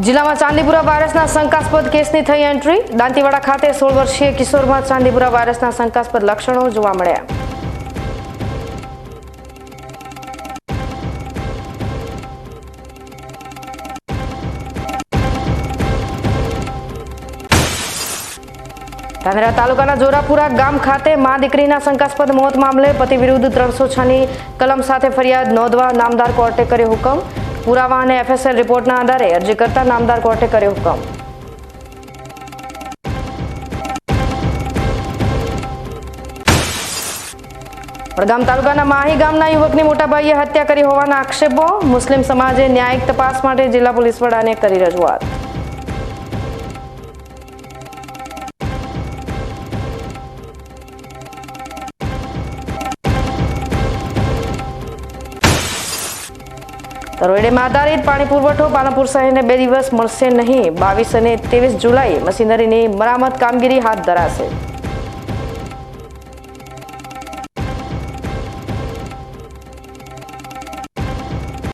જિલ્લામાં ચાંદીપુરા વાયરસના શંકાસ્પદ કેસની થઈ એન્ટ્રી। દાંતીવાડા ખાતે 16 વર્ષીય કિશોરમાં ચાંદીપુરા વાયરસના શંકાસ્પદ લક્ષણો જોવા મળ્યા। ધાનેરા તાલુકાના જોરાપુરા ગામ ખાતે મા દીકરીના શંકાસ્પદ મોત મામલે પતિ વિરુદ્ધ 306ની કલમ સાથે ફરિયાદ નોંધવા નામદાર કોર્ટે કર્યો હુકમ। પુરાવા અને એફએસએલ રિપોર્ટના આધારે અરજી કરતા નામદાર કોર્ટે કર્યો હુકમ। વડગામ તાલુકાના માહી ગામના યુવકની મોટાભાઈએ હત્યા કરી હોવાના આક્ષેપો। મુસ્લિમ સમાજે ન્યાયિક તપાસ માટે જિલ્લા પોલીસ વડાને કરી રજૂઆત। તરોઈડેમાં આધારિત પાણી પુરવઠો પાલનપુર શહેરને 2 દિવસ મળશે નહીં। 22 અને 23 જુલાઈએ મશીનરીની મરામત કામગીરી હાથ ધરાશે।